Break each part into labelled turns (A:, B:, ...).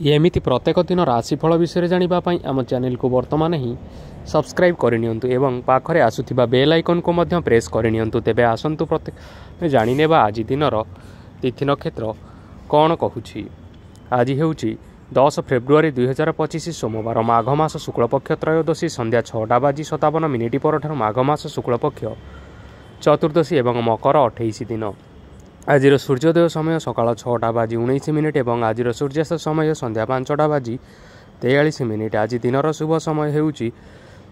A: एमिति प्रत्येक दिन राशिफल विषय जानापी आम चैनल को वर्तमान ही सब्सक्राइब करनियंतु एवं पाखरे आसुथिबा बेल आइकन को मध्य प्रेस करनियंतु। तेबे आसंतु प्रत्येक जानिनेबा आज दिनर तिथि नक्षत्र कौन कहूछि। आज हेउछि 10 फेब्रुआरी 2025 सोमवार माघ मास शुक्लपक्ष त्रयोदशी संध्या 6:57 पर माघ मास शुक्लपक्ष चतुर्दशी एवं मकर 28 दिन। आज सूर्योदय समय सकाळ 6:19 एवं आज सूर्यास्त समय संध्या 5:43 आज दिनर शुभ समय हेउछि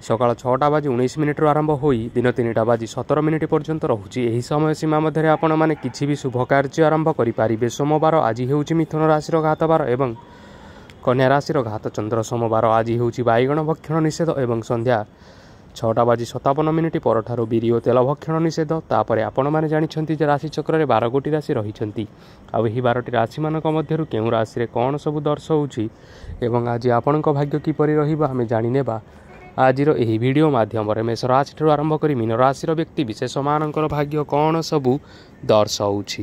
A: सकाळ 6:19 आरंभ होई दिन 3:17 पर्यंत रहुछि। एही समय सीमा मध्य आपण माने किछि भी शुभ कार्य आरंभ करि पारिबे। सोमवार आज हेउछि मिथुन राशि घातवार एवं कन्या राशि घात चंद्र। सोमवार आज हेउछि बाइगण भक्षण निषेध एवं संध्या 6:57 पर बीरी और तेल भक्षण निषेध। तापर आपण मैंने जानते राशि चक्र में 12 गोटी राशि रही। आही 12टी राशि मान मध्य केउं राशि कौन सब दर्शाऊँच एवं आज आपण भाग्य किपरि आम जाने आज वीडियो माध्यम मेष राशि आरंभ कर मीन राशि व्यक्ति विशेष मानकर भाग्य कौन सबू दर्शाऊँच।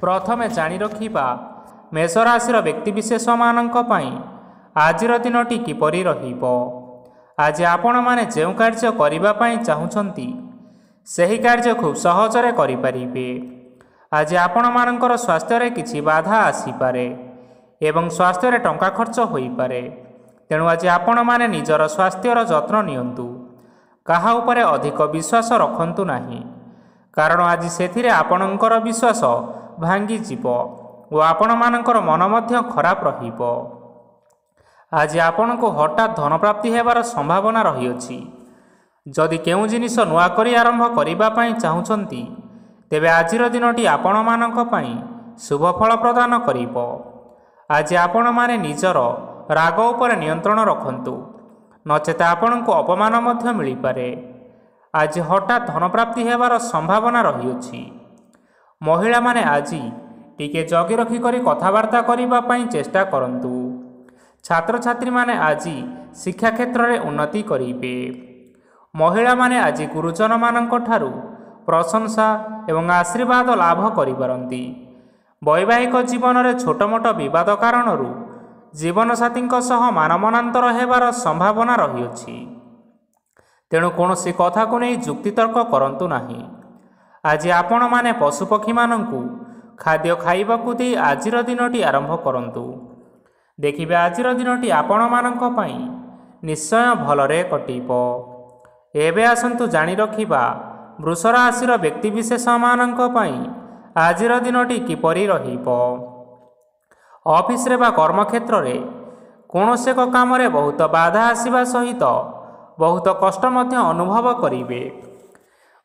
B: प्रथमे जानी रखिबा मेष राशि व्यक्ति विशेष मानक पई आजिर दिनटी किपरि रहिबो। आज आपण माने जो कार्य करने चाहूँगी सही कार्य खूब सहजरे करिपारिबे। आज आपण मानकर स्वास्थ्य रे किछि बाधा आसीपारे एवं स्वास्थ्य रे टंका खर्च होई पारे। तेणु आज आपण माने निजर स्वास्थ्यर जत्न नियंतु। काहा उपरे अधिक विश्वास रखंतु नाही, कारण आज सेथिरे आपणकर विश्वास भांगी जीवो और आपण मानकर मन मध्य खराब रहिबो। आज आपण को हठात धन प्राप्ति हेबार संभावना रही अछि। जदि केउ जिनिस नुआ करी आरंभ करिबा पई चाहूछंती तेबे आजिर दिनटी आपण मानक पई शुभ फल प्रदान करिबो। आज आपण माने निजर राग उपर नियंत्रण रखंतु, नचेत आपण को अपमान मध्य मिली पारे। आज हठात धन प्राप्ति हेबार संभावना रही अछि। महिला माने आज टिके जगी रखी करी कथावार्ता करिबा पई चेष्टा करंतु। छात्र छात्री माने आज शिक्षा क्षेत्र में उन्नति करिबे। महिला माने आज गुरुजन मानक ठारू प्रशंसा एवं आशीर्वाद लाभ करिपारंती। वैवाहिक जीवन में छोट मोट विवाद कारणरू जीवन साथी मानमनांतर हेबार संभावना रही अछि। तेणु कौनसी कथा को नहीं जुक्तितर्क करंतु नाही। आज आपण माने पशुपक्षी मानंकु खाद्य खाइबाकु दे आजिर दिनटी आरंभ करंतु। देखिबे आजिर दिनटी आपण मानक पई निश्चय भलरे कटिबो। एबे आसंतु जानी रखिबा वृष राशि व्यक्ति विशेष मानक पई आजिर दिनटी किपरि रहिबो। ऑफिस रे बा कर्म क्षेत्र रे कोनोसे को काम रे बहुत बाधा आसीबा सहित बहुत कष्ट मध्य अनुभव करिवे।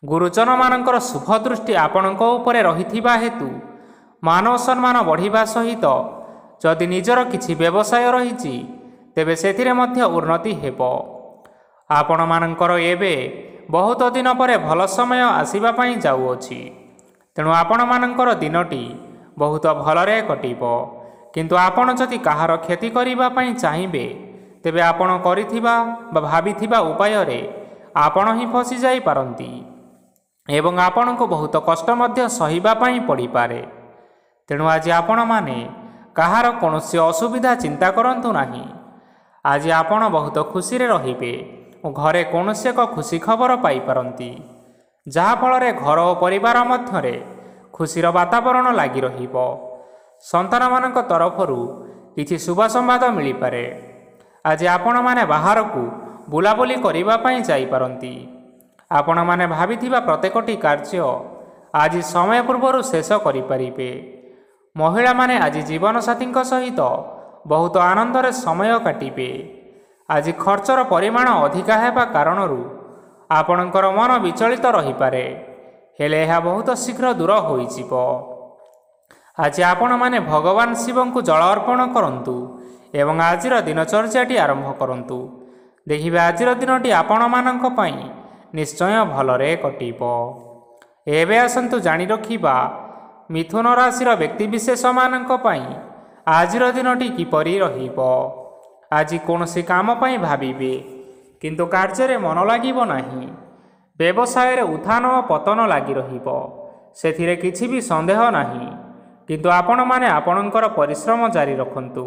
B: गुरुजन मानकर शुभ दृष्टि आपणक उपरे रहिथिबा हेतु मानव सम्मान बढ़िबा सहित जदि निजर किछि व्यवसाय रही तेबे सेथिरे मध्य उन्नति हेबो। आपण मानकर एबे बहुत दिन पर भल समय आसीबा पई जाउअछि। तेणु आपण मानकर दिनटी बहुत भलरे कटिबो। किंतु आपण जदि काहार क्षति करिबा पई चाहिबे तेबे आपण करिथिबा बा भाबिथिबा उपाय रे आपण ही फसी जाई पारंती एवं आपण को बहुत कष्ट मध्य सहिबा पई पड़ी पारे। तेणु आज आपण माने काहार कौनसी असुविधा चिंता करंतु नाही। आज आपण बहुत खुशी रे रहिबे और घरे कौनसी एक खुशी खबर पाई पारंती, जहा फल घर और परिवार मध्य खुशीर वातावरण लगी रहिबो। संतान मानक तरफरु किछि शुभ संवाद मिली पारे। आज आपण माने बाहर को बुलाबुली करिबा पई जाई पारंती। आपण माने भाबिथिबा प्रत्येकटी कार्य आज समय पूर्व शेष करि परिबे। महिला माने आज जीवन साथी सहित बहुत आनंद समय काटिबे। आज खर्चर परिमाण अधिका हेबा कारणरू आपणकर मन विचलित रही पारे, हेले यह बहुत शीघ्र दूर होई जिवो। आज आपण माने भगवान शिव को जल अर्पण करंतु एवं आजिर दिनचर्याटी आरंभ करंतु। देखिबे आजिर दिनटी आपण मानक पई निश्चय भलरे कटिबो। एबे आसंतु जानी रखिबा मिथुन राशि व्यक्ति विशेष मानक पई आजिर दिनटी किपरि रहिबो। आज कौनसी काम पई भाबिबे किंतु कार्य रे मन लागिबो नाही। व्यवसाय रे उत्थान और पतन लागी रहिबो, सेथिरे किछि भी संदेह नाही। किंतु आपण माने आपणकर परिश्रम जारी रखंतु।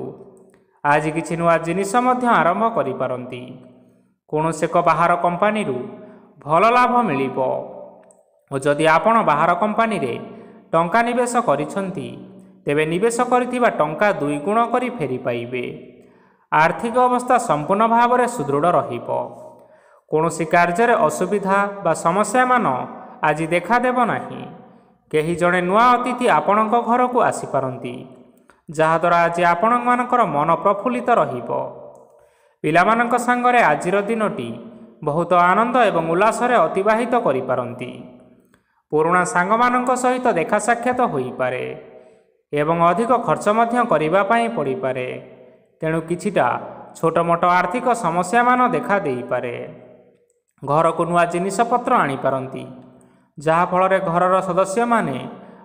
B: ଆଜି କିଛି ନୂଆ ଜିନିଷ ମଧ୍ୟ ଆରମ୍ଭ କରିପାରନ୍ତି। କୌଣସି ଏକ ବାହାର କମ୍ପାନୀରୁ ଭଲ ଲାଭ ମିଳିବ ଓ ଯଦି ଆପଣ ବାହାର କମ୍ପାନୀରେ ଟଙ୍କା ନିବେଶ କରିଛନ୍ତି ତେବେ ନିବେଶ କରିଥିବା ଟଙ୍କା 2 ଗୁଣ କରି ଫେରି ପାଇବେ। ଆର୍ଥିକ ଅବସ୍ଥା ସମ୍ପୂର୍ଣ୍ଣ ଭାବରେ ସୁଦୃଢ଼ ରହିବ। କୌଣସି କାର୍ଯ୍ୟରେ ଅସୁବିଧା ବା ସମସ୍ୟାମାନ ଆଜି ଦେଖାଦେବ ନାହିଁ। କେହି ଜଣେ ନୂଆ ଅତିଥି ଆପଣଙ୍କ ଘରକୁ ଆସିପାରନ୍ତି, ଯାହାଦ୍ୱାରା ଆଜି ଆପଣମାନଙ୍କର ମନ ପ୍ରଫୁଲ୍ଲିତ ରହିବ। ପିଲାମାନଙ୍କ ସାଙ୍ଗରେ ଆଜିର ଦିନଟି ବହୁତ ଆନନ୍ଦ ଏବଂ ଉଲ୍ଲାସରେ ଅତିବାହିତ କରିପାରନ୍ତି। ପୁରୁଣା ସାଙ୍ଗମାନଙ୍କ ସହିତ ଦେଖା ସାକ୍ଷାତ ହୋଇପାରେ ଏବଂ ଅଧିକ ଖର୍ଚ୍ଚ ମଧ୍ୟ କରିବା ପାଇଁ ପଡ଼ିପାରେ। ତେଣୁ କିଛିଟା ଛୋଟମୋଟ ଆର୍ଥିକ ସମସ୍ୟାମାନ ଦେଖା ଦେଇପାରେ। ଘରକୁ ନୂଆ ଜିନିଷପତ୍ର ଆଣିପାରନ୍ତି, ଯାହାଫଳରେ ଘରର ସଦସ୍ୟମାନେ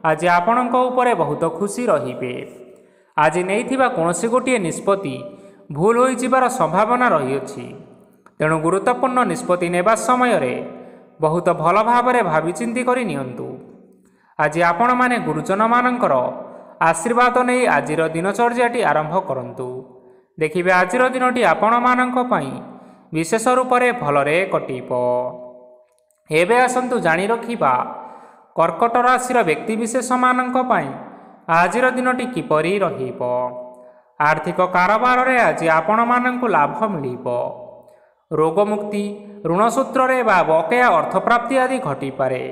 B: ଆଜି ଆପଣଙ୍କ ଉପରେ ବହୁତ ଖୁସି ରହିବେ। ଆଜି ନେଇଥିବା କୌଣସି ଗୋଟିଏ ନିଷ୍ପତ୍ତି ଭୁଲ ହୋଇଯିବାର ସମ୍ଭାବନା ରହିଅଛି। ତେଣୁ ଗୁରୁତ୍ୱପୂର୍ଣ୍ଣ ନିଷ୍ପତ୍ତି ନେବା ସମୟରେ ବହୁତ ଭଲ ଭାବରେ ଭାବିଚିନ୍ତି କରି ନିଅନ୍ତୁ। ଆଜି ଆପଣମାନେ ଗୁରୁଜନମାନଙ୍କର ଆଶୀର୍ବାଦ ନେଇ ଆଜିର ଦିନଚର୍ଯ୍ୟାଟି ଆରମ୍ଭ କରନ୍ତୁ। ଦେଖିବେ ଆଜିର ଦିନଟି ଆପଣମାନଙ୍କ ପାଇଁ ବିଶେଷ ରୂପରେ ଭଲରେ କଟିବ। ଏବେ ଆସନ୍ତୁ ଜାଣି ରଖିବା କର୍କଟ ରାଶିର ବ୍ୟକ୍ତିବିଶେଷମାନଙ୍କ ପାଇଁ ଆଜିର ଦିନଟି କିପରି ରହିବ। ଆର୍ଥିକ କାରବାରରେ ଆଜି ଆପଣମାନଙ୍କୁ ଲାଭ ମିଳିବ। ରୋଗମୁକ୍ତି, ଋଣ ସୂତ୍ରରେ ବା ବକେୟା ଅର୍ଥପ୍ରାପ୍ତି ଆଦି ଘଟିପାରେ।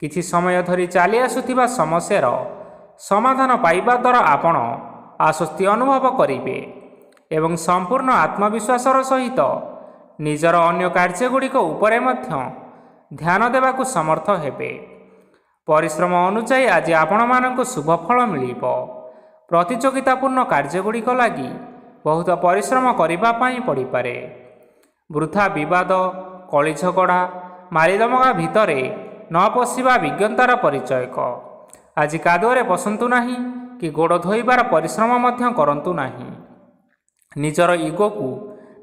B: କିଛି ସମୟ ଧରି ଚାଲି ଆସୁଥିବା ସମସ୍ୟାର ସମାଧାନ ପାଇବା ଦ୍ୱାରା ଆପଣ ଆଶ୍ୱସ୍ତି ଅନୁଭବ କରିବେ ଏବଂ ସମ୍ପୂର୍ଣ୍ଣ ଆତ୍ମବିଶ୍ୱାସର ସହିତ ନିଜର ଅନ୍ୟ କାର୍ଯ୍ୟଗୁଡ଼ିକ ଉପରେ ମଧ୍ୟ ଧ୍ୟାନ ଦେବାକୁ ସମର୍ଥ ହେବେ। ପରିଶ୍ରମ ଅନୁଯାୟୀ ଆଜି ଆପଣମାନଙ୍କୁ ଶୁଭ ଫଳ ମିଳିବ। ପ୍ରତିଯୋଗିତାପୂର୍ଣ୍ଣ କାର୍ଯ୍ୟଗୁଡ଼ିକ ଲାଗି ବହୁତ ପରିଶ୍ରମ କରିବା ପାଇଁ ପଡ଼ିପାରେ। ବୃଥା ବିବାଦ, କଳିଝଗଡ଼ା, ମାରିଦମଗା ଭିତରେ ନ ପଶିବା ବିଜ୍ଞତାର ପରିଚୟକ। ଆଜି କାଦୁଅରେ ପଶନ୍ତୁ ନାହିଁ କି ଗୋଡ଼ ଧୋଇବାର ପରିଶ୍ରମ ମଧ୍ୟ କରନ୍ତୁ ନାହିଁ। ନିଜର ଇଗୋକୁ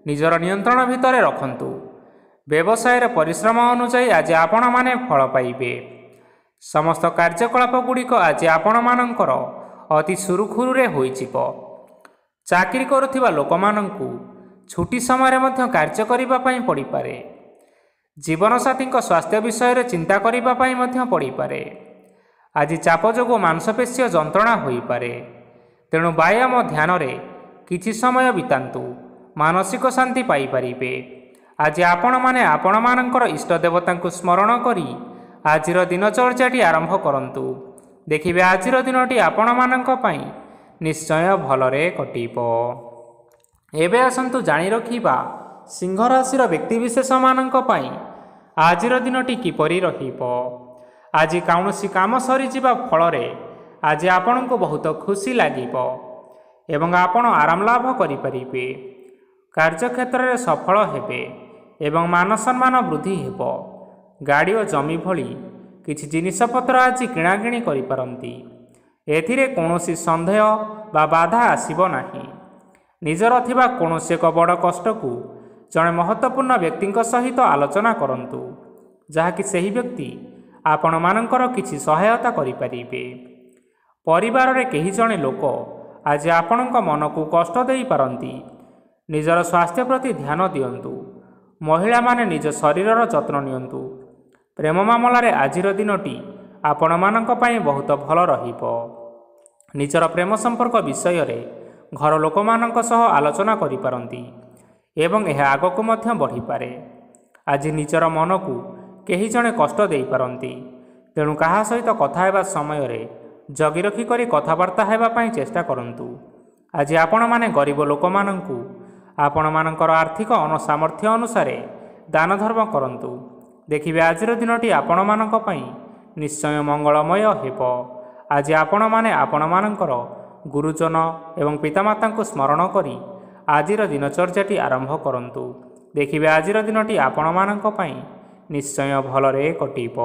B: ନିଜର ନିୟନ୍ତ୍ରଣ ଭିତରେ ରଖନ୍ତୁ। ବ୍ୟବସାୟରେ ପରିଶ୍ରମ ଅନୁଯାୟୀ ଆଜି ଆପଣମାନେ ଫଳ ପାଇବେ। ସମସ୍ତ କାର୍ଯ୍ୟକଳାପ ଗୁଡ଼ିକ ଆଜି ଆପଣମାନଙ୍କର ଅତି ସୁରୁଖୁରୁରେ ହୋଇଯିବ। ଚାକିରି କରୁଥିବା ଲୋକମାନଙ୍କୁ ଛୁଟି ସମୟରେ ମଧ୍ୟ କାର୍ଯ୍ୟ କରିବା ପାଇଁ ପଡ଼ିପାରେ। ଜୀବନସାଥୀଙ୍କ ସ୍ୱାସ୍ଥ୍ୟ ବିଷୟରେ ଚିନ୍ତା କରିବା ପାଇଁ ମଧ୍ୟ ପଡ଼ିପାରେ। ଆଜି ଚାପ ଯୋଗୁଁ ମାଂସପେଶୀୟ ଯନ୍ତ୍ରଣା ହୋଇପାରେ। ତେଣୁ ବ୍ୟାୟାମ ଧ୍ୟାନରେ କିଛି ସମୟ ବିତାନ୍ତୁ, ମାନସିକ ଶାନ୍ତି ପାଇପାରିବେ। ଆଜି ଆପଣମାନେ ଆପଣମାନଙ୍କର ଇଷ୍ଟ ଦେବତାଙ୍କୁ ସ୍ମରଣ କରି ଆଜିର ଦିନଚର୍ଯ୍ୟାଟି ଆରମ୍ଭ କରନ୍ତୁ। ଦେଖିବେ ଆଜିର ଦିନଟି ଆପଣମାନଙ୍କ ପାଇଁ ନିଶ୍ଚୟ ଭଲରେ କଟିବ। ଏବେ ଆସନ୍ତୁ ଜାଣି ରଖିବା ସିଂହ ରାଶିର ବ୍ୟକ୍ତିବିଶେଷମାନଙ୍କ ପାଇଁ ଆଜିର ଦିନଟି କିପରି ରହିବ। ଆଜି କୌଣସି କାମ ସରିଯିବା ଫଳରେ ଆଜି ଆପଣଙ୍କୁ ବହୁତ ଖୁସି ଲାଗିବ ଏବଂ ଆପଣ ଆରାମ ଲାଭ କରିପାରିବେ। କାର୍ଯ୍ୟକ୍ଷେତ୍ରରେ ସଫଳ ହେବେ ଏବଂ ମାନସମ୍ମାନ ବୃଦ୍ଧି ହେବ। ଗାଡ଼ି ଓ ଜମି ଭଳି କିଛି ଜିନିଷପତ୍ର ଆଜି କିଣାକିଣି କରିପାରନ୍ତି। ଏଥିରେ କୌଣସି ସନ୍ଦେହ ବା ବାଧା ଆସିବ ନାହିଁ। ନିଜର ଥିବା କୌଣସି ଏକ ବଡ଼ କଷ୍ଟକୁ ଜଣେ ମହତ୍ତ୍ୱପୂର୍ଣ୍ଣ ବ୍ୟକ୍ତିଙ୍କ ସହିତ ଆଲୋଚନା କରନ୍ତୁ, ଯାହାକି ସେହି ବ୍ୟକ୍ତି ଆପଣମାନଙ୍କର କିଛି ସହାୟତା କରିପାରିବେ। ପରିବାରରେ କେହି ଜଣେ ଲୋକ ଆଜି ଆପଣଙ୍କ ମନକୁ କଷ୍ଟ ଦେଇପାରନ୍ତି। ନିଜର ସ୍ୱାସ୍ଥ୍ୟ ପ୍ରତି ଧ୍ୟାନ ଦିଅନ୍ତୁ। ମହିଳାମାନେ ନିଜ ଶରୀରର ଯତ୍ନ ନିଅନ୍ତୁ। ପ୍ରେମ ମାମଲାରେ ଆଜିର ଦିନଟି ଆପଣମାନଙ୍କ ପାଇଁ ବହୁତ ଭଲ ରହିବ। ନିଜର ପ୍ରେମ ସମ୍ପର୍କ ବିଷୟରେ ଘର ଲୋକମାନଙ୍କ ସହ ଆଲୋଚନା କରିପାରନ୍ତି ଏବଂ ଏହା ଆଗକୁ ମଧ୍ୟ ବଢ଼ିପାରେ। ଆଜି ନିଜର ମନକୁ କେହି ଜଣେ କଷ୍ଟ ଦେଇପାରନ୍ତି। ତେଣୁ କାହା ସହିତ କଥା ହେବା ସମୟରେ ଜଗି ରଖି କରି କଥାବାର୍ତ୍ତା ହେବା ପାଇଁ ଚେଷ୍ଟା କରନ୍ତୁ। ଆଜି ଆପଣମାନେ ଗରିବ ଲୋକମାନଙ୍କୁ ଆପଣମାନଙ୍କର ଆର୍ଥିକ ସାମର୍ଥ୍ୟ ଅନୁସାରେ ଦାନ ଧର୍ମ କରନ୍ତୁ। ଦେଖିବେ ଆଜିର ଦିନଟି ଆପଣମାନଙ୍କ ପାଇଁ ନିଶ୍ଚୟ ମଙ୍ଗଳମୟ ହେବ। ଆଜି ଆପଣମାନେ ଆପଣମାନଙ୍କର ଗୁରୁଜନ ଏବଂ ପିତାମାତାଙ୍କୁ ସ୍ମରଣ କରି ଆଜିର ଦିନଚର୍ଯ୍ୟାଟି ଆରମ୍ଭ କରନ୍ତୁ। ଦେଖିବେ ଆଜିର ଦିନଟି ଆପଣମାନଙ୍କ ପାଇଁ ନିଶ୍ଚୟ ଭଲରେ କଟିବ।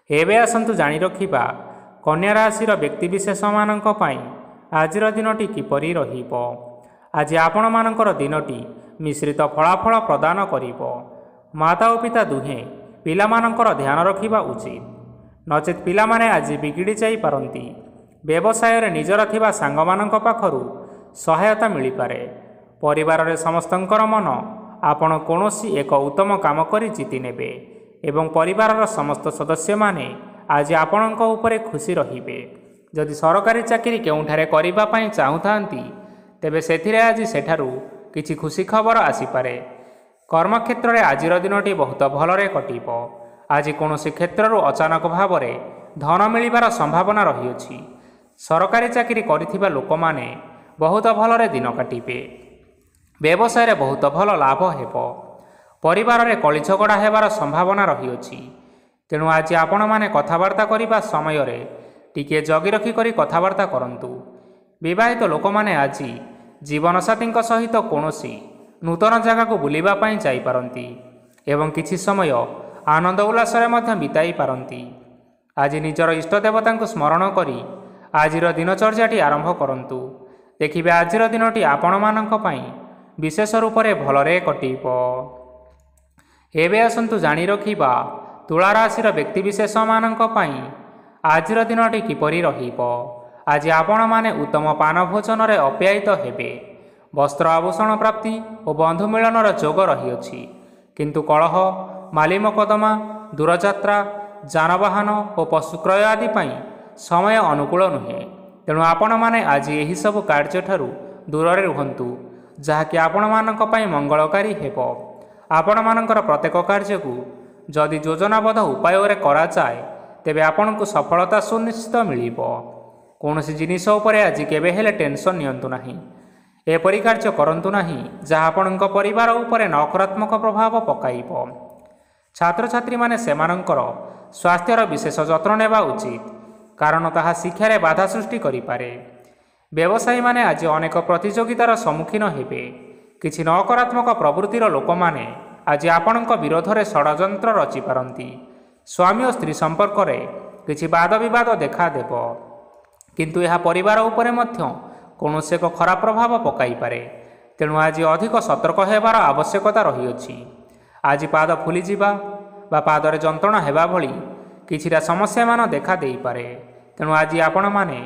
B: ଏବେ ଆସନ୍ତୁ ଜାଣି ରଖିବା କନ୍ୟା ରାଶିର ବ୍ୟକ୍ତିବିଶେଷମାନଙ୍କ ପାଇଁ ଆଜିର ଦିନଟି କିପରି ରହିବ। ଆଜି ଆପଣମାନଙ୍କର ଦିନଟି ମିଶ୍ରିତ ଫଳାଫଳ ପ୍ରଦାନ କରିବ। ମାତା ଓ ପିତା ଦୁହେଁ ପିଲାମାନଙ୍କର ଧ୍ୟାନ ରଖିବା ଉଚିତ, ନଚେତ୍ ପିଲାମାନେ ଆଜି ବିଗିଡ଼ି ଯାଇପାରନ୍ତି। ବ୍ୟବସାୟରେ ନିଜର ଥିବା ସାଙ୍ଗମାନଙ୍କ ପାଖରୁ ସହାୟତା ମିଳିପାରେ। ପରିବାରରେ ସମସ୍ତଙ୍କର ମନ ଆପଣ କୌଣସି ଏକ ଉତ୍ତମ କାମ କରି ଜିତି ନେବେ ଏବଂ ପରିବାରର ସମସ୍ତ ସଦସ୍ୟମାନେ ଆଜି ଆପଣଙ୍କ ଉପରେ ଖୁସି ରହିବେ। ଯଦି ସରକାରୀ ଚାକିରି କେଉଁଠାରେ କରିବା ପାଇଁ ଚାହୁଁଥାନ୍ତି ତେବେ ସେଥିରେ ଆଜି ସେଠାରୁ କିଛି ଖୁସି ଖବର ଆସିପାରେ। କର୍ମକ୍ଷେତ୍ରରେ ଆଜିର ଦିନଟି ବହୁତ ଭଲରେ କଟିବ। ଆଜି କୌଣସି କ୍ଷେତ୍ରରୁ ଅଚାନକ ଭାବରେ ଧନ ମିଳିବାର ସମ୍ଭାବନା ରହିଅଛି। ସରକାରୀ ଚାକିରି କରିଥିବା ଲୋକମାନେ ବହୁତ ଭଲରେ ଦିନ କାଟିବେ। ବ୍ୟବସାୟରେ ବହୁତ ଭଲ ଲାଭ ହେବ। ପରିବାରରେ କଳିଝଗଡ଼ା ହେବାର ସମ୍ଭାବନା ରହିଅଛି। ତେଣୁ ଆଜି ଆପଣମାନେ କଥାବାର୍ତ୍ତା କରିବା ସମୟରେ ଟିକିଏ ଜଗି ରଖି କରି କଥାବାର୍ତ୍ତା କରନ୍ତୁ। ବିବାହିତ ଲୋକମାନେ ଆଜି ଜୀବନସାଥୀଙ୍କ ସହିତ କୌଣସି ନୂତନ ଜାଗାକୁ ବୁଲିବା ପାଇଁ ଯାଇପାରନ୍ତି ଏବଂ କିଛି ସମୟ ଆନନ୍ଦ ଉଲ୍ଲାସରେ ମଧ୍ୟ ବିତାଇ ପାରନ୍ତି। ଆଜି ନିଜର ଇଷ୍ଟ ଦେବତାଙ୍କୁ ସ୍ମରଣ କରି ଆଜିର ଦିନଚର୍ଯ୍ୟାଟି ଆରମ୍ଭ କରନ୍ତୁ। ଦେଖିବେ ଆଜିର ଦିନଟି ଆପଣମାନଙ୍କ ପାଇଁ ବିଶେଷ ରୂପରେ ଭଲରେ କଟିବ। ଏବେ ଆସନ୍ତୁ ଜାଣି ରଖିବା ତୁଳା ରାଶିର ବ୍ୟକ୍ତିବିଶେଷମାନଙ୍କ ପାଇଁ ଆଜିର ଦିନଟି କିପରି ରହିବ। ଆଜି ଆପଣମାନେ ଉତ୍ତମ ପାନ ଭୋଜନରେ ଅପ୍ୟାୟିତ ହେବେ। ବସ୍ତ୍ର ଆଭୂଷଣ ପ୍ରାପ୍ତି ଓ ବନ୍ଧୁ ମିଳନର ଯୋଗ ରହିଅଛି। କିନ୍ତୁ କଳହ, ମାଲି ମକଦ୍ଦମା, ଦୂରଯାତ୍ରା, ଯାନବାହନ ଓ ପଶୁ କ୍ରୟ ଆଦି ପାଇଁ ସମୟ ଅନୁକୂଳ ନୁହେଁ। ତେଣୁ ଆପଣମାନେ ଆଜି ଏହିସବୁ କାର୍ଯ୍ୟଠାରୁ ଦୂରରେ ରୁହନ୍ତୁ, ଯାହାକି ଆପଣମାନଙ୍କ ପାଇଁ ମଙ୍ଗଳକାରୀ ହେବ। ଆପଣମାନଙ୍କର ପ୍ରତ୍ୟେକ କାର୍ଯ୍ୟକୁ ଯଦି ଯୋଜନାବଦ୍ଧ ଉପାୟରେ କରାଯାଏ ତେବେ ଆପଣଙ୍କୁ ସଫଳତା ସୁନିଶ୍ଚିତ ମିଳିବ। କୌଣସି ଜିନିଷ ଉପରେ ଆଜି କେବେ ହେଲେ ଟେନସନ୍ ନିଅନ୍ତୁ ନାହିଁ। ଏପରି କାର୍ଯ୍ୟ କରନ୍ତୁ ନାହିଁ ଯାହା ଆପଣଙ୍କ ପରିବାର ଉପରେ ନକାରାତ୍ମକ ପ୍ରଭାବ ପକାଇବ। ଛାତ୍ରଛାତ୍ରୀମାନେ ସେମାନଙ୍କର ସ୍ୱାସ୍ଥ୍ୟର ବିଶେଷ ଯତ୍ନ ନେବା ଉଚିତ, କାରଣ ତାହା ଶିକ୍ଷାରେ ବାଧା ସୃଷ୍ଟି କରିପାରେ। ବ୍ୟବସାୟୀମାନେ ଆଜି ଅନେକ ପ୍ରତିଯୋଗିତାର ସମ୍ମୁଖୀନ ହେବେ। କିଛି ନକାରାତ୍ମକ ପ୍ରବୃତ୍ତିର ଲୋକମାନେ ଆଜି ଆପଣଙ୍କ ବିରୋଧରେ ଷଡ଼ଯନ୍ତ୍ର ରଚିପାରନ୍ତି। ସ୍ୱାମୀ ଓ ସ୍ତ୍ରୀ ସମ୍ପର୍କରେ କିଛି ବାଦ ବିବାଦ ଦେଖାଦେବ, କିନ୍ତୁ ଏହା ପରିବାର ଉପରେ ମଧ୍ୟ କୌଣସି ଏକ ଖରାପ ପ୍ରଭାବ ପକାଇପାରେ। ତେଣୁ ଆଜି ଅଧିକ ସତର୍କ ହେବାର ଆବଶ୍ୟକତା ରହିଅଛି। ଆଜି ପାଦ ଫୁଲିଯିବା ବା ପାଦରେ ଯନ୍ତ୍ରଣା ହେବା ଭଳି କିଛିଟା ସମସ୍ୟାମାନ ଦେଖା ଦେଇପାରେ। ତେଣୁ ଆଜି ଆପଣମାନେ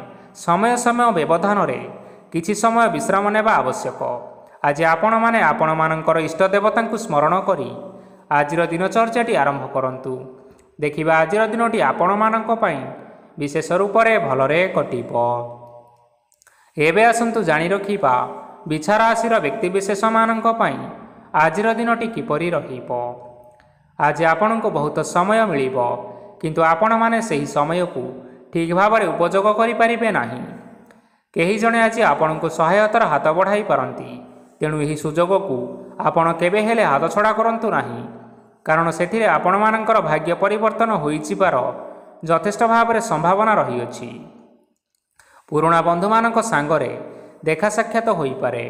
B: ସମୟ ସମୟ ବ୍ୟବଧାନରେ କିଛି ସମୟ ବିଶ୍ରାମ ନେବା ଆବଶ୍ୟକ। ଆଜି ଆପଣମାନେ ଆପଣମାନଙ୍କର ଇଷ୍ଟ ଦେବତାଙ୍କୁ ସ୍ମରଣ କରି ଆଜିର ଦିନଚର୍ଯ୍ୟାଟି ଆରମ୍ଭ କରନ୍ତୁ। ଦେଖିବା ଆଜିର ଦିନଟି ଆପଣମାନଙ୍କ ପାଇଁ ବିଶେଷ ରୂପରେ ଭଲରେ କଟିବ। ଏବେ ଆସନ୍ତୁ ଜାଣି ରଖିବା ବିଛା ରାଶିର ବ୍ୟକ୍ତିବିଶେଷମାନଙ୍କ ପାଇଁ ଆଜିର ଦିନଟି କିପରି ରହିବ। ଆଜି ଆପଣଙ୍କୁ ବହୁତ ସମୟ ମିଳିବ, କିନ୍ତୁ ଆପଣମାନେ ସେହି ସମୟକୁ ଠିକ୍ ଭାବରେ ଉପଯୋଗ କରିପାରିବେ ନାହିଁ। କେହି ଜଣେ ଆଜି ଆପଣଙ୍କୁ ସହାୟତାର ହାତ ବଢ଼ାଇ ପାରନ୍ତି। ତେଣୁ ଏହି ସୁଯୋଗକୁ ଆପଣ କେବେ ହେଲେ ହାତଛଡ଼ା କରନ୍ତୁ ନାହିଁ, କାରଣ ସେଥିରେ ଆପଣମାନଙ୍କର ଭାଗ୍ୟ ପରିବର୍ତ୍ତନ ହୋଇଯିବାର ଯଥେଷ୍ଟ ଭାବରେ ସମ୍ଭାବନା ରହିଅଛି। ପୁରୁଣା ବନ୍ଧୁମାନଙ୍କ ସାଙ୍ଗରେ ଦେଖା ସାକ୍ଷାତ ହୋଇପାରେ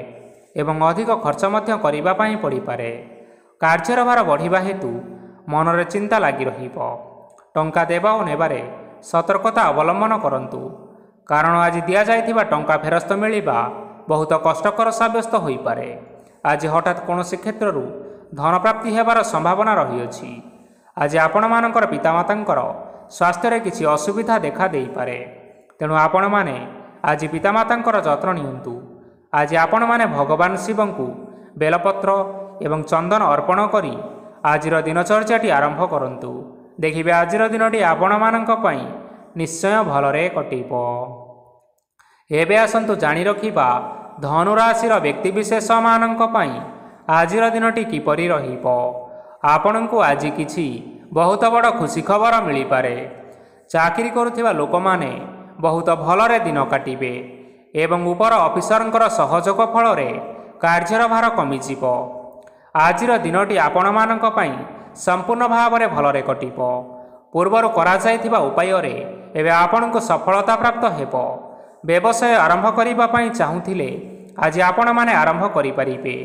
B: ଏବଂ ଅଧିକ ଖର୍ଚ୍ଚ ମଧ୍ୟ କରିବା ପାଇଁ ପଡ଼ିପାରେ। କାର୍ଯ୍ୟର ଭାର ବଢ଼ିବା ହେତୁ ମନରେ ଚିନ୍ତା ଲାଗି ରହିବ। ଟଙ୍କା ଦେବା ଓ ନେବାରେ ସତର୍କତା ଅବଲମ୍ବନ କରନ୍ତୁ, କାରଣ ଆଜି ଦିଆଯାଇଥିବା ଟଙ୍କା ଫେରସ୍ତ ମିଳିବା ବହୁତ କଷ୍ଟକର ସାବ୍ୟସ୍ତ ହୋଇପାରେ। ଆଜି ହଠାତ୍ କୌଣସି କ୍ଷେତ୍ରରୁ ଧନପ୍ରାପ୍ତି ହେବାର ସମ୍ଭାବନା ରହିଅଛି। ଆଜି ଆପଣମାନଙ୍କର ପିତାମାତାଙ୍କର ସ୍ୱାସ୍ଥ୍ୟରେ କିଛି ଅସୁବିଧା ଦେଖା ଦେଇପାରେ। ତେଣୁ ଆପଣମାନେ ଆଜି ପିତାମାତାଙ୍କର ଯତ୍ନ ନିଅନ୍ତୁ। ଆଜି ଆପଣମାନେ ଭଗବାନ ଶିବଙ୍କୁ ବେଲପତ୍ର ଏବଂ ଚନ୍ଦନ ଅର୍ପଣ କରି ଆଜିର ଦିନଚର୍ଯ୍ୟାଟି ଆରମ୍ଭ କରନ୍ତୁ। ଦେଖିବେ ଆଜିର ଦିନଟି ଆପଣମାନଙ୍କ ପାଇଁ ନିଶ୍ଚୟ ଭଲରେ କଟିବ। ଏବେ ଆସନ୍ତୁ ଜାଣି ରଖିବା ଧନୁ ରାଶିର ବ୍ୟକ୍ତିବିଶେଷମାନଙ୍କ ପାଇଁ ଆଜିର ଦିନଟି କିପରି ରହିବ। ଆପଣଙ୍କୁ ଆଜି କିଛି ବହୁତ ବଡ଼ ଖୁସି ଖବର ମିଳିପାରେ। ଚାକିରି କରୁଥିବା ଲୋକମାନେ ବହୁତ ଭଲରେ ଦିନ କାଟିବେ ଏବଂ ଉପର ଅଫିସରଙ୍କର ସହଯୋଗ ଫଳରେ କାର୍ଯ୍ୟର ଭାର କମିଯିବ। ଆଜିର ଦିନଟି ଆପଣମାନଙ୍କ ପାଇଁ ସମ୍ପୂର୍ଣ୍ଣ ଭାବରେ ଭଲରେ କଟିବ। ପୂର୍ବରୁ କରାଯାଇଥିବା ଉପାୟରେ ଏବେ ଆପଣଙ୍କୁ ସଫଳତା ପ୍ରାପ୍ତ ହେବ। ବ୍ୟବସାୟ ଆରମ୍ଭ କରିବା ପାଇଁ ଚାହୁଁଥିଲେ ଆଜି ଆପଣମାନେ ଆରମ୍ଭ କରିପାରିବେ,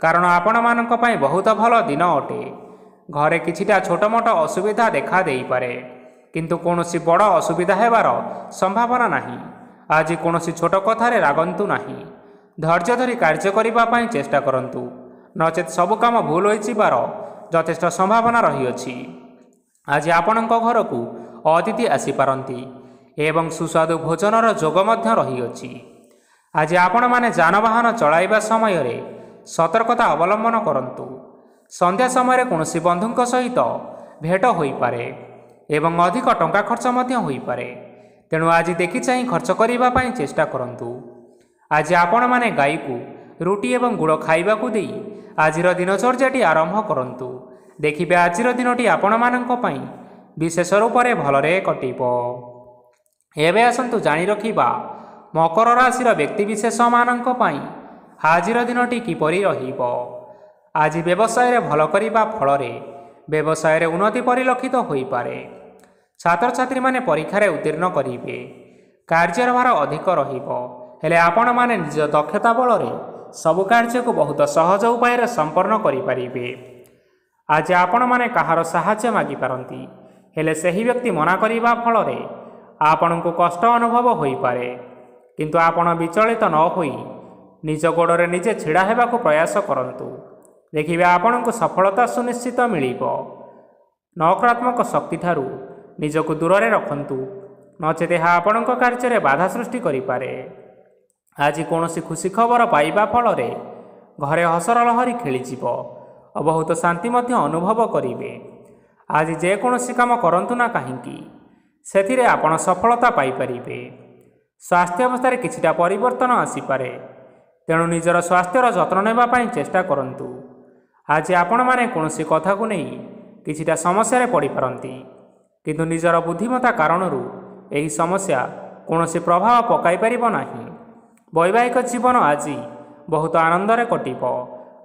B: କାରଣ ଆପଣମାନଙ୍କ ପାଇଁ ବହୁତ ଭଲ ଦିନ ଅଟେ। ଘରେ କିଛିଟା ଛୋଟମୋଟ ଅସୁବିଧା ଦେଖା ଦେଇପାରେ, କିନ୍ତୁ କୌଣସି ବଡ଼ ଅସୁବିଧା ହେବାର ସମ୍ଭାବନା ନାହିଁ। ଆଜି କୌଣସି ଛୋଟ କଥାରେ ରାଗନ୍ତୁ ନାହିଁ। ଧୈର୍ଯ୍ୟ ଧରି କାର୍ଯ୍ୟ କରିବା ପାଇଁ ଚେଷ୍ଟା କରନ୍ତୁ, ନଚେତ୍ ସବୁ କାମ ଭୁଲ ହୋଇଯିବାର ଯଥେଷ୍ଟ ସମ୍ଭାବନା ରହିଅଛି। ଆଜି ଆପଣଙ୍କ ଘରକୁ ଅତିଥି ଆସିପାରନ୍ତି ଏବଂ ସୁସ୍ୱାଦୁ ଭୋଜନର ଯୋଗ ମଧ୍ୟ ରହିଅଛି। ଆଜି ଆପଣମାନେ ଯାନବାହନ ଚଳାଇବା ସମୟରେ ସତର୍କତା ଅବଲମ୍ବନ କରନ୍ତୁ। ସନ୍ଧ୍ୟା ସମୟରେ କୌଣସି ବନ୍ଧୁଙ୍କ ସହିତ ଭେଟ ହୋଇପାରେ ଏବଂ ଅଧିକ ଟଙ୍କା ଖର୍ଚ୍ଚ ମଧ୍ୟ ହୋଇପାରେ। ତେଣୁ ଆଜି ଦେଖି ଚାହିଁ ଖର୍ଚ୍ଚ କରିବା ପାଇଁ ଚେଷ୍ଟା କରନ୍ତୁ। ଆଜି ଆପଣମାନେ ଗାଈକୁ ରୁଟି ଏବଂ ଗୁଡ଼ ଖାଇବାକୁ ଦେଇ ଆଜିର ଦିନଚର୍ଯ୍ୟାଟି ଆରମ୍ଭ କରନ୍ତୁ। ଦେଖିବେ ଆଜିର ଦିନଟି ଆପଣମାନଙ୍କ ପାଇଁ ବିଶେଷ ରୂପରେ ଭଲରେ କଟିବ। ଏବେ ଆସନ୍ତୁ ଜାଣି ରଖିବା ମକର ରାଶିର ବ୍ୟକ୍ତିବିଶେଷମାନଙ୍କ ପାଇଁ ଆଜିର ଦିନଟି କିପରି ରହିବ। ଆଜି ବ୍ୟବସାୟରେ ଭଲ କରିବା ଫଳରେ ବ୍ୟବସାୟରେ ଉନ୍ନତି ପରିଲକ୍ଷିତ ହୋଇପାରେ। ଛାତ୍ରଛାତ୍ରୀମାନେ ପରୀକ୍ଷାରେ ଉତ୍ତୀର୍ଣ୍ଣ କରିବେ। କାର୍ଯ୍ୟର ଭାର ଅଧିକ ରହିବ, ହେଲେ ଆପଣମାନେ ନିଜ ଦକ୍ଷତା ବଳରେ ସବୁ କାର୍ଯ୍ୟକୁ ବହୁତ ସହଜ ଉପାୟରେ ସମ୍ପନ୍ନ କରିପାରିବେ। ଆଜି ଆପଣମାନେ କାହାର ସାହାଯ୍ୟ ମାଗିପାରନ୍ତି, ହେଲେ ସେହି ବ୍ୟକ୍ତି ମନା କରିବା ଫଳରେ ଆପଣଙ୍କୁ କଷ୍ଟ ଅନୁଭବ ହୋଇପାରେ। କିନ୍ତୁ ଆପଣ ବିଚଳିତ ନ ହୋଇ ନିଜ ଗୋଡ଼ରେ ନିଜେ ଛିଡ଼ା ହେବାକୁ ପ୍ରୟାସ କରନ୍ତୁ। ଦେଖିବେ ଆପଣଙ୍କୁ ସଫଳତା ସୁନିଶ୍ଚିତ ମିଳିବ। ନକାରାତ୍ମକ ଶକ୍ତିଠାରୁ ନିଜକୁ ଦୂରରେ ରଖନ୍ତୁ, ନଚେତ୍ ଏହା ଆପଣଙ୍କ କାର୍ଯ୍ୟରେ ବାଧା ସୃଷ୍ଟି କରିପାରେ। ଆଜି କୌଣସି ଖୁସି ଖବର ପାଇବା ଫଳରେ ଘରେ ହସର ଲହରୀ ଖେଳିଯିବ ଓ ବହୁତ ଶାନ୍ତି ମଧ୍ୟ ଅନୁଭବ କରିବେ। ଆଜି ଯେକୌଣସି କାମ କରନ୍ତୁ ନା କାହିଁକି ସେଥିରେ ଆପଣ ସଫଳତା ପାଇପାରିବେ। ସ୍ୱାସ୍ଥ୍ୟ ଅବସ୍ଥାରେ କିଛିଟା ପରିବର୍ତ୍ତନ ଆସିପାରେ, ତେଣୁ ନିଜର ସ୍ୱାସ୍ଥ୍ୟର ଯତ୍ନ ନେବା ପାଇଁ ଚେଷ୍ଟା କରନ୍ତୁ। ଆଜି ଆପଣମାନେ କୌଣସି କଥାକୁ ନେଇ କିଛିଟା ସମସ୍ୟାରେ ପଡ଼ିପାରନ୍ତି, କିନ୍ତୁ ନିଜର ବୁଦ୍ଧିମତ୍ତା କାରଣରୁ ଏହି ସମସ୍ୟା କୌଣସି ପ୍ରଭାବ ପକାଇ ପାରିବ ନାହିଁ। ବୈବାହିକ ଜୀବନ ଆଜି ବହୁତ ଆନନ୍ଦରେ କଟିବ।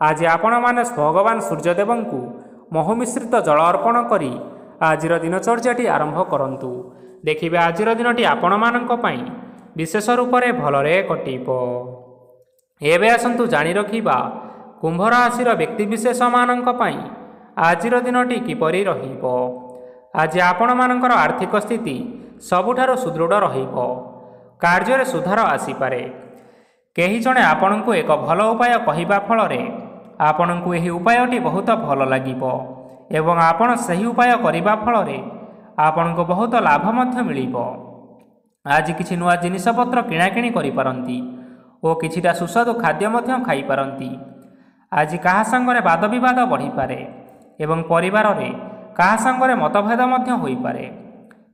B: ଆଜି ଆପଣମାନେ ଭଗବାନ ସୂର୍ଯ୍ୟଦେବଙ୍କୁ ମହୁ ମିଶ୍ରିତ ଜଳ ଅର୍ପଣ କରି ଆଜିର ଦିନଚର୍ଯ୍ୟାଟି ଆରମ୍ଭ କରନ୍ତୁ। ଦେଖିବେ ଆଜିର ଦିନଟି ଆପଣମାନଙ୍କ ପାଇଁ ବିଶେଷ ରୂପରେ ଭଲରେ କଟିବ। ଏବେ ଆସନ୍ତୁ ଜାଣି ରଖିବା କୁମ୍ଭ ରାଶିର ବ୍ୟକ୍ତିବିଶେଷମାନଙ୍କ ପାଇଁ ଆଜିର ଦିନଟି କିପରି ରହିବ। ଆଜି ଆପଣମାନଙ୍କର ଆର୍ଥିକ ସ୍ଥିତି ସବୁଠାରୁ ସୁଦୃଢ଼ ରହିବ। କାର୍ଯ୍ୟରେ ସୁଧାର ଆସିପାରେ। କେହି ଜଣେ ଆପଣଙ୍କୁ ଏକ ଭଲ ଉପାୟ କହିବା ଫଳରେ ଆପଣଙ୍କୁ ଏହି ଉପାୟଟି ବହୁତ ଭଲ ଲାଗିବ ଏବଂ ଆପଣ ସେହି ଉପାୟ କରିବା ଫଳରେ ଆପଣଙ୍କୁ ବହୁତ ଲାଭ ମଧ୍ୟ ମିଳିବ। ଆଜି କିଛି ନୂଆ ଜିନିଷପତ୍ର କିଣାକିଣି କରିପାରନ୍ତି ଓ କିଛିଟା ସୁସ୍ୱାଦୁ ଖାଦ୍ୟ ମଧ୍ୟ ଖାଇପାରନ୍ତି। ଆଜି କାହା ସାଙ୍ଗରେ ବାଦବିବାଦ ବଢ଼ିପାରେ ଏବଂ ପରିବାରରେ କାହା ସାଙ୍ଗରେ ମତଭେଦ ମଧ୍ୟ ହୋଇପାରେ।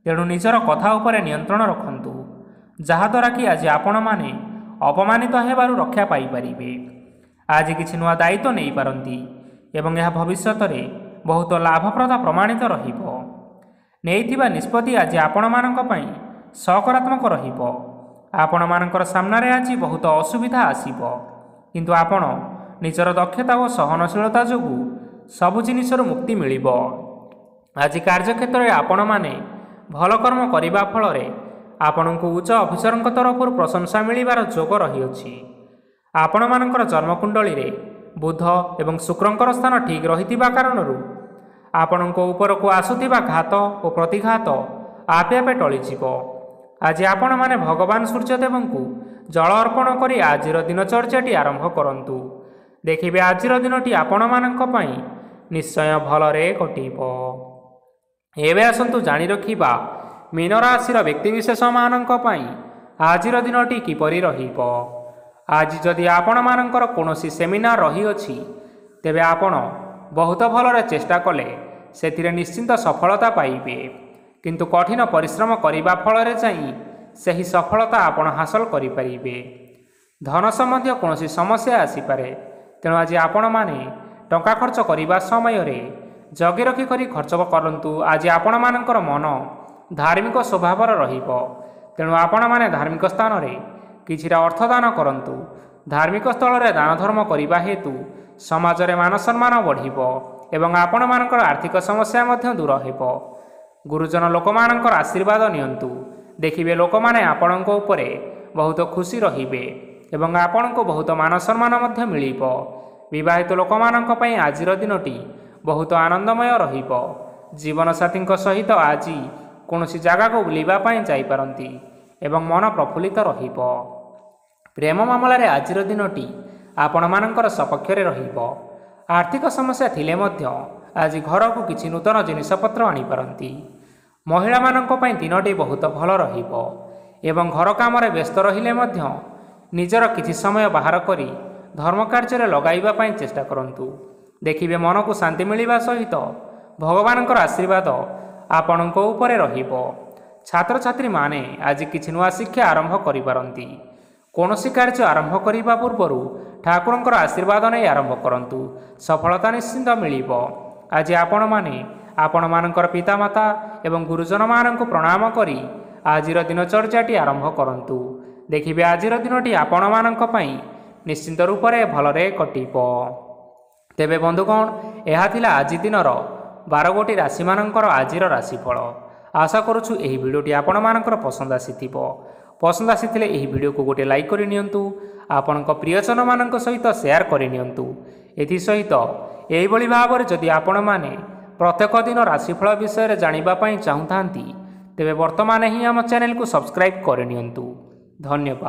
B: ତେଣୁ ନିଜର କଥା ଉପରେ ନିୟନ୍ତ୍ରଣ ରଖନ୍ତୁ, ଯାହାଦ୍ୱାରା କି ଆଜି ଆପଣମାନେ ଅପମାନିତ ହେବାରୁ ରକ୍ଷା ପାଇପାରିବେ। ଆଜି କିଛି ନୂଆ ଦାୟିତ୍ୱ ନେଇପାରନ୍ତି ଏବଂ ଏହା ଭବିଷ୍ୟତରେ ବହୁତ ଲାଭପ୍ରଦ ପ୍ରମାଣିତ ରହିବ। ନେଇଥିବା ନିଷ୍ପତ୍ତି ଆଜି ଆପଣମାନଙ୍କ ପାଇଁ ସକାରାତ୍ମକ ରହିବ। ଆପଣମାନଙ୍କର ସାମ୍ନାରେ ଆଜି ବହୁତ ଅସୁବିଧା ଆସିବ, କିନ୍ତୁ ଆପଣ ନିଜର ଦକ୍ଷତା ଓ ସହନଶୀଳତା ଯୋଗୁଁ ସବୁ ଜିନିଷରୁ ମୁକ୍ତି ମିଳିବ। ଆଜି କାର୍ଯ୍ୟକ୍ଷେତ୍ରରେ ଆପଣମାନେ ଭଲ କର୍ମ କରିବା ଫଳରେ ଆପଣଙ୍କୁ ଉଚ୍ଚ ଅଫିସରଙ୍କ ତରଫରୁ ପ୍ରଶଂସା ମିଳିବାର ଯୋଗ ରହିଅଛି। ଆପଣମାନଙ୍କର ଜନ୍ମକୁଣ୍ଡଳୀରେ ବୁଧ ଏବଂ ଶୁକ୍ରଙ୍କର ସ୍ଥାନ ଠିକ୍ ରହିଥିବା କାରଣରୁ ଆପଣଙ୍କ ଉପରକୁ ଆସୁଥିବା ଘାତ ଓ ପ୍ରତିଘାତ ଆପେ ଆପେ ଟଳିଯିବ। ଆଜି ଆପଣମାନେ ଭଗବାନ ସୂର୍ଯ୍ୟଦେବଙ୍କୁ ଜଳ ଅର୍ପଣ କରି ଆଜିର ଦିନଚର୍ଯ୍ୟାଟି ଆରମ୍ଭ କରନ୍ତୁ। ଦେଖିବେ ଆଜିର ଦିନଟି ଆପଣମାନଙ୍କ ପାଇଁ ନିଶ୍ଚୟ ଭଲରେ କଟିବ। ଏବେ ଆସନ୍ତୁ ଜାଣି ରଖିବା ମୀନ ରାଶିର ବ୍ୟକ୍ତିବିଶେଷମାନଙ୍କ ପାଇଁ ଆଜିର ଦିନଟି କିପରି ରହିବ। ଆଜି ଯଦି ଆପଣମାନଙ୍କର କୌଣସି ସେମିନାର ରହିଅଛି, ତେବେ ଆପଣ ବହୁତ ଭଲରେ ଚେଷ୍ଟା କଲେ ସେଥିରେ ନିଶ୍ଚିନ୍ତ ସଫଳତା ପାଇବେ। କିନ୍ତୁ କଠିନ ପରିଶ୍ରମ କରିବା ଫଳରେ ଯାଇ ସେହି ସଫଳତା ଆପଣ ହାସଲ କରିପାରିବେ। ଧନ ସମ୍ବନ୍ଧୀୟ କୌଣସି ସମସ୍ୟା ଆସିପାରେ, ତେଣୁ ଆଜି ଆପଣମାନେ ଟଙ୍କା ଖର୍ଚ୍ଚ କରିବା ସମୟରେ ଜଗି ରଖି କରି ଖର୍ଚ୍ଚ କରନ୍ତୁ। ଆଜି ଆପଣମାନଙ୍କର ମନ ଧାର୍ମିକ ସ୍ୱଭାବର ରହିବ, ତେଣୁ ଆପଣମାନେ ଧାର୍ମିକ ସ୍ଥାନରେ କିଛିଟା ଅର୍ଥଦାନ କରନ୍ତୁ। ଧାର୍ମିକ ସ୍ଥଳରେ ଦାନ ଧର୍ମ କରିବା ହେତୁ ସମାଜରେ ମାନ ସମ୍ମାନ ବଢ଼ିବ ଏବଂ ଆପଣମାନଙ୍କର ଆର୍ଥିକ ସମସ୍ୟା ମଧ୍ୟ ଦୂର ହେବ। ଗୁରୁଜନ ଲୋକମାନଙ୍କର ଆଶୀର୍ବାଦ ନିଅନ୍ତୁ। ଦେଖିବେ ଲୋକମାନେ ଆପଣଙ୍କ ଉପରେ ବହୁତ ଖୁସି ରହିବେ ଏବଂ ଆପଣଙ୍କୁ ବହୁତ ମାନ ସମ୍ମାନ ମଧ୍ୟ ମିଳିବ। ବିବାହିତ ଲୋକମାନଙ୍କ ପାଇଁ ଆଜିର ଦିନଟି ବହୁତ ଆନନ୍ଦମୟ ରହିବ। ଜୀବନସାଥୀଙ୍କ ସହିତ ଆଜି କୌଣସି ଜାଗାକୁ ବୁଲିବା ପାଇଁ ଯାଇପାରନ୍ତି ଏବଂ ମନ ପ୍ରଫୁଲ୍ଲିତ ରହିବ। ପ୍ରେମ ମାମଲାରେ ଆଜିର ଦିନଟି ଆପଣମାନଙ୍କର ସପକ୍ଷରେ ରହିବ। ଆର୍ଥିକ ସମସ୍ୟା ଥିଲେ ମଧ୍ୟ ଆଜି ଘରକୁ କିଛି ନୂତନ ଜିନିଷପତ୍ର ଆଣିପାରନ୍ତି। ମହିଳାମାନଙ୍କ ପାଇଁ ଦିନଟି ବହୁତ ଭଲ ରହିବ ଏବଂ ଘର କାମରେ ବ୍ୟସ୍ତ ରହିଲେ ମଧ୍ୟ ନିଜର କିଛି ସମୟ ବାହାର କରି ଧର୍ମକାର୍ଯ୍ୟରେ ଲଗାଇବା ପାଇଁ ଚେଷ୍ଟା କରନ୍ତୁ। ଦେଖିବେ ମନକୁ ଶାନ୍ତି ମିଳିବା ସହିତ ଭଗବାନଙ୍କର ଆଶୀର୍ବାଦ ଆପଣଙ୍କ ଉପରେ ରହିବ। ଛାତ୍ରଛାତ୍ରୀମାନେ ଆଜି କିଛି ନୂଆ ଶିକ୍ଷା ଆରମ୍ଭ କରିପାରନ୍ତି। କୌଣସି କାର୍ଯ୍ୟ ଆରମ୍ଭ କରିବା ପୂର୍ବରୁ ଠାକୁରଙ୍କର ଆଶୀର୍ବାଦ ନେଇ ଆରମ୍ଭ କରନ୍ତୁ। ସଫଳତା ନିଶ୍ଚିନ୍ତ ମିଳିବ। ଆଜି ଆପଣମାନେ ଆପଣମାନଙ୍କର ପିତାମାତା ଏବଂ ଗୁରୁଜନମାନଙ୍କୁ ପ୍ରଣାମ କରି ଆଜିର ଦିନଚର୍ଯ୍ୟାଟି ଆରମ୍ଭ କରନ୍ତୁ। ଦେଖିବେ ଆଜିର ଦିନଟି ଆପଣମାନଙ୍କ ପାଇଁ ନିଶ୍ଚିନ୍ତ ରୂପରେ ଭଲରେ କଟିବ। ତେବେ ବନ୍ଧୁଗଣ, ଏହା ଥିଲା ଆଜି ଦିନର 12ଗୋଟି ରାଶିମାନଙ୍କର ଆଜିର ରାଶିଫଳ। ଆଶା କରୁଛୁ ଏହି ଭିଡ଼ିଓଟି ଆପଣମାନଙ୍କର ପସନ୍ଦ ଆସିଥିବ। ପସନ୍ଦ ଆସିଥିଲେ ଏହି ଭିଡ଼ିଓକୁ ଗୋଟିଏ ଲାଇକ୍ କରିନିଅନ୍ତୁ। ଆପଣଙ୍କ ପ୍ରିୟଜନମାନଙ୍କ ସହିତ ସେୟାର କରିନିଅନ୍ତୁ। ଏଥିସହିତ ଏହିଭଳି ଭାବରେ ଯଦି ଆପଣମାନେ ପ୍ରତ୍ୟେକ ଦିନ ରାଶିଫଳ ବିଷୟରେ ଜାଣିବା ପାଇଁ ଚାହୁଁଥାନ୍ତି ତେବେ ବର୍ତ୍ତମାନ ହିଁ ଆମ ଚ୍ୟାନେଲକୁ ସବସ୍କ୍ରାଇବ୍ କରିନିଅନ୍ତୁ। ଧନ୍ୟବାଦ।